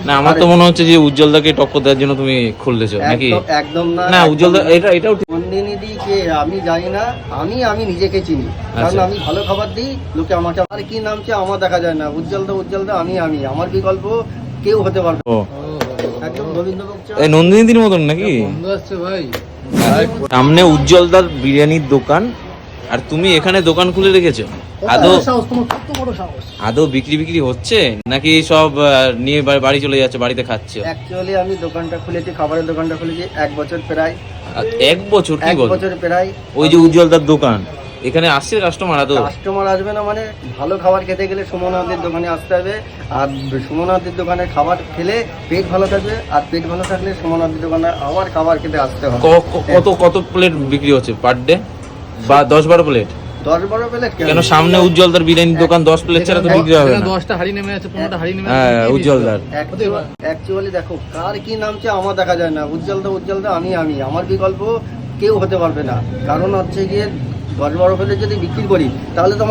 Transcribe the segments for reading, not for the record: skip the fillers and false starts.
না আমার তো মনে হচ্ছে যে উজ্জ্বলদাকে টক্কর দেওয়ার জন্য তুমি খুলতেছো নাকি? একদম না। না উজ্জ্বলদা এটাও ঠিক। নন্দিনী কে আমি জানি না, আমি নিজেকে চিনি, কারণ আমি ভালো খাবার দিই, লোকে আমাকে আর কি নামছে আমার দেখা যায় না। উজ্জ্বলদা আমি আমার বিকল্প কেউ হতে পারবে না। একদম গোবিন্দভোগ চা। এই নন্দিনীর মতন নাকি? ভাই সামনে উজ্জ্বলদার বিরিয়ানির দোকান, আর তুমি এখানে দোকান খুলে রেখেছো। আদৌ বিক্রি হচ্ছে নাকি সব নিয়ে বাড়ি চলে যাচ্ছে, বাড়িতে খাচ্ছে? অ্যাকচুয়ালি আমি দোকানটা খুলেছি, খাবারের দোকানটা খুলেছি 1 বছর প্রায়। 1 বছর? কি 1 বল, বছর প্রায়। ওই যে উজ্জ্বলদার দোকান, এখানে আসছে কাস্টমার? কাস্টমার আসবে না মানে ভালো খাবার খেতে গেলে সুমনাদের দোকানে আসতে হবে, আর সুমনাদের দোকানে খাবার খেলে পেট ভালো থাকবে, আর পেট ভালো থাকলে সুমনাদের দোকানে আবার খাবার খেতে আসতে হবে। কত প্লেট বিক্রি হচ্ছে পার ডে? বা 10-12 প্লেট? 10-12 প্লেট কেন? সামনে উজ্জ্বলদার বিরিয়ানির দোকান, 10 প্লেট ছাড়া তো বিক্রি হবে না। 10টা হাড়ি নেমে আছে, 15টা হাড়ি নেমে আছে। হ্যাঁ উজ্জ্বলদার। অ্যাকচুয়ালি দেখো কার কি নামছে আমার দেখা যায় না। উজ্জ্বলদা আমি আমার বিকল্প কেউ হতে পারবে না। কারণ হচ্ছে গিয়ে 10-12 প্লেট যদি বিক্রি করি তাহলে তো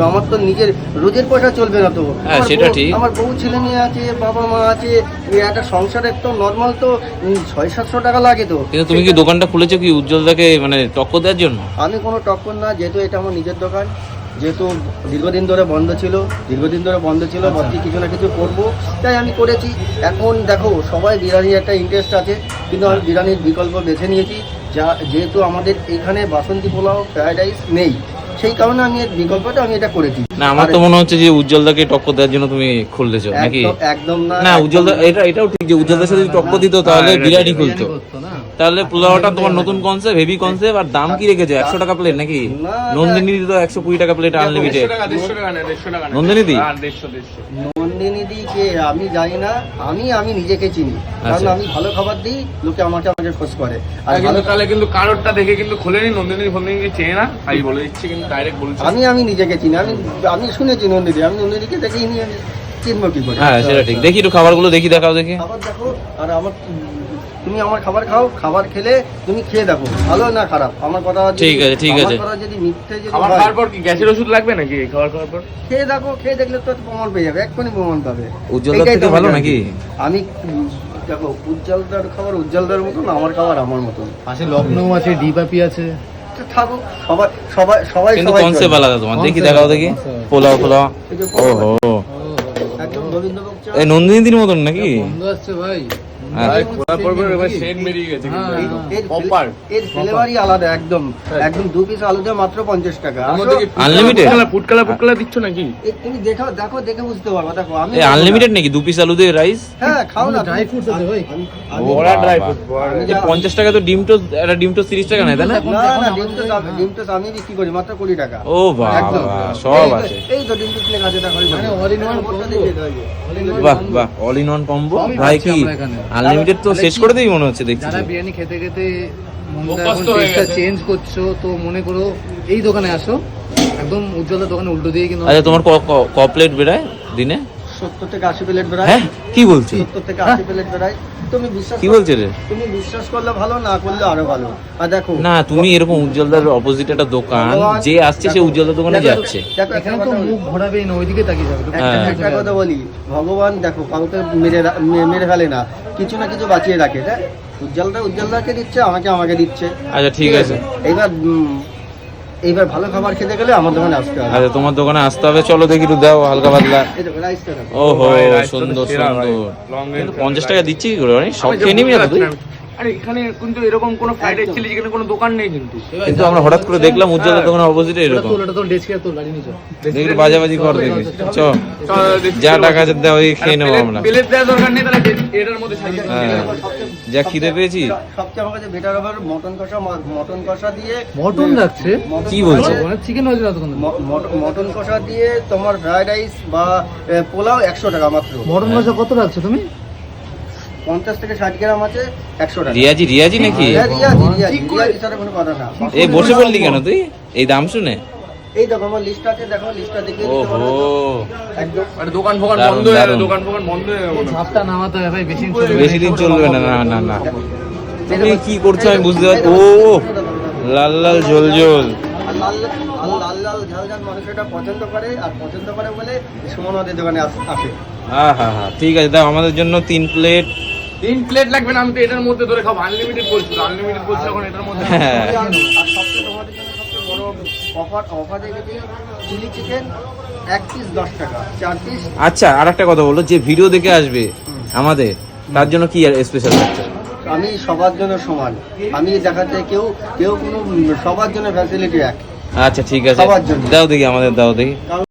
আমার তো নিজের রোজের পয়সা চলবে না। তো হ্যাঁ সেটা ঠিক। আমার বউ ছেলে মেয়ে আছে, বাবা মা আছে, একটা সংসারে তো নর্মাল তো 600-700 টাকা লাগে। তো কিন্তু তুমি কি দোকানটা খুলেছো কি উজ্জ্বলদাকে মানে টক্কর দেওয়ার জন্য? আমি কোনো টক্কর না, যেহেতু এটা আমার নিজের দোকান, যেহেতু দীর্ঘদিন ধরে বন্ধ ছিল, ভাবছি কিছু না কিছু করবো, তাই আমি করেছি। এখন দেখো সবাই বিরিয়ানির একটা ইন্টারেস্ট আছে, কিন্তু আমি বিরিয়ানির বিকল্প বেছে নিয়েছি। যেহেতু আমাদের এখানে বাসন্তী পোলাও ফ্রাইড রাইস নেই, সেই কারণে আমি এর বিকল্পটা এটা করেছি। না আমার তো মনে হচ্ছে যে উজ্জ্বলদাকে টক্কর দেওয়ার জন্য তুমি খুলতেছো নাকি? একদম না। না উজ্জ্বলদা এটাও ঠিক যে উজ্জ্বলদার সাথে যদি টক্কর দিত তাহলে বিরিয়ানি খুলতো। তাহলে পোলাওটা তোমার নতুন কনসেপ্ট, হেভি কনসেপ্ট। আর দাম কি রেখেছে? 100 টাকা প্লেট নাকি? নন্দিনী তো 120 টাকা প্লেট আনলিমিটেড। নন্দিনী নন্দিনী কে আমি জানি না, আমি নিজেকে চিনি, কারণ আমি ভালো খাবার দিই, লোকে আমাকে খোঁজ করে। আর তাহলে কিন্তু কারোরটা দেখে কিন্তু খোলেনি, নন্দিনী চেনে না, আমি বলে দিচ্ছি, কিন্তু ডাইরেক্ট বলছি আমি নিজেকে চিনি। আমি শুনেছি নন্দিনী, আমি নন্দিনীকে দেখেই নি, আমি চিনবো কি করে? হ্যাঁ সেটা ঠিক। দেখি একটু খাবারগুলো দেখাও দেখি। খাবার দেখো, আর তুমি আমার খাবার খাও, খাবার খেলে তুমি খেয়ে দেখো ভালো না খারাপ। আমার কথা ঠিক আছে। যদি মিথ্যে যদি খাবার খাওয়ার পর কি গ্যাসের ওষুধ লাগবে নাকি? খাবার খাওয়ার পর খেয়ে দেখো, খেয়ে দেখলে তো প্রমাণ পেয়ে যাবে, এক্ষুনি প্রমাণ পাবে। উজ্জ্বলদার থেকে ভালো নাকি? আমি দেখো উজ্জ্বলদার খাবার উজ্জ্বলদার মতন, আমার খাবার আমার মতন। পাশে লখনৌ আছে, ডিবাপি আছে, থাকুক সবাই কিন্তু কনসেপ্ট আলাদা তোমার। দেখাও দেখি পোলাও। ওহো একদম গোবিন্দভোগ চা। এই নন্দিনীর মতন নাকি? বন্ধ আসছে ভাই। এর ফ্লেভারই আলাদা, একদম 2 পিস আলু দিয়ে মাত্র 50 টাকা। আনলিমিটেড ফুড কালার দিচ্ছ নাকি? তুমি দেখো দেখে বুঝতে পারবা। দেখো আমি আনলিমিটেড নাকি 2 পিস আলু দিয়ে রাইস? হ্যাঁ খাও না। ড্রাই ফ্রুটস আছে ভাই। ওরা ড্রাই ফ্রুট 50 টাকা তো ডিম তো 30 টাকা নেয় তাই না? না ডিম তো আমি বিক্রি করি মাত্র 20 টাকা। ও বাবা সব আছে। এই তো ডিম পিস লেখা আছে, দেখো মানে অল ইন ওয়ান বাহ অল ইন ওয়ান কম্বো। ভাই কি আনলিমিটেড তো শেষ করে দেই মনে হচ্ছে দেখছি। যারা বিরিয়ানি খেতে টেস্টটা চেঞ্জ করছো, তো মনে করো এই দোকানে আসো, একদম উজ্জ্বলদার দোকানে উল্টো দিয়ে। কিন্তু আচ্ছা তোমার ক প্লেট বেরায় দিনে? 70 থেকে 80 প্লেট বেরায়। হ্যাঁ কি বলছিস? 70 থেকে 80 প্লেট বেরায়। তুমি বিশ্বাস কি বলছিস রে? তুমি বিশ্বাস করলে ভালো, না করলে আরো ভালো। আর দেখো না তুমি এরকম উজ্জ্বলদার অপোজিট একটা দোকান, যে আসছে সে উজ্জ্বলদার দোকানে যাচ্ছে। এখানে তো মুখ ঘোরাবেই না, ওইদিকে তাকিয়ে যাবে। একটা কথা বলি, ভগবান দেখো কাউকে মেরে ফেলে না, কিছু না কিছু বাঁচিয়ে রাখে। দেখ উজ্জ্বলদাকে দিচ্ছে, আমাকে দিচ্ছে। আচ্ছা ঠিক আছে। এইবার ভালো খাবার খেতে গেলে আমার দোকানে আসতে হবে। আচ্ছা তোমার দোকানে আসতে হবে, চলো দেখি একটু দাও হালকা পাতলা। এই দেখো রাইসটা দেখো। ওহো সুন্দর। কিন্তু 50 টাকা দিচ্ছি কি করে? সব খেয়ে নিবি না তুই? আরে এখানে কিন্তু এরকম কোনো ফ্রাইড রাইস চিলি চিকেনের কোনো দোকান নেই কিন্তু আমরা হঠাৎ করে দেখলাম উজ্জ্বলের দোকানের অপোজিটে এরকম। ওটা তো ডেস্কে তো গাড়ি নিচে দেখি বাজাবাজি কর দেখি। যা টাকা আছে দাও, এই খেয়ে নেবো আমরা। প্লেট দেওয়ার দরকার নেই, তাহলে এটার মধ্যে সাজিয়ে যা খিদে পেয়েছি। সবচেয়ে আমার কাছে বেটার হবে মটন কষা দিয়ে। মটন রাখছে? কি বলছে? চিকেন হয়েছে না তখন? মটন কষা দিয়ে তোমার ফ্রাইড রাইস বা পোলাও 100 টাকা মাত্র। মটন কষা কত রাখছো তুমি? 50 থেকে 60 গ্রাম আছে 100 টাকা। রিয়াজি নাকি? রিয়াজি ছাড়া কোনো কথা না। এই বসে বললি কেন তুই এই দাম শুনে? এই দেখো আমার লিস্ট আছে, দেখো লিস্টটা দেখে দিতে ওহো পারো। একদম মানে দোকান বন্ধ হয়ে যাবে, দোকান বন্ধ হয়ে যাবে। ঝাপটা নামাতে হবে ভাই, বেশি দিন চলবে না। না তুমি কি করছো আমি বুঝতে পারছি। ও লাল ঝোল লাল ঝাল ঝাল মানুষ এটা পছন্দ করে, আর পছন্দ করে বলে সুমনদের দোকানে আসে। হ্যাঁ হ্যাঁ হ্যাঁ, ঠিক আছে, দাও আমাদের জন্য 3 প্লেট। 3 প্লেট লাগবে না, আমি তো এটার মধ্যে ধরে খাবো। আনলিমিটেড বলছিল, আনলিমিটেড বলছিল এখন এটার মধ্যে। হ্যাঁ আর সবচেয়ে তোমাদের জন্য সবচেয়ে বড় অফার রেখেছি, চিলি চিকেন 1 পিস 10 টাকা, 4 পিস। আচ্ছা, আর একটা কথা বলো, যে ভিডিও দেখে আসবে আমাদের, তার জন্য কি স্পেশাল থাকছে? আমি সবার জন্য সমান, আমি দেখাতে কেউ কোনো সবার জন্য ফ্যাসিলিটি এক। আচ্ছা ঠিক আছে, সবার জন্য। দাও দেখি, আমাদের দাও দেখি।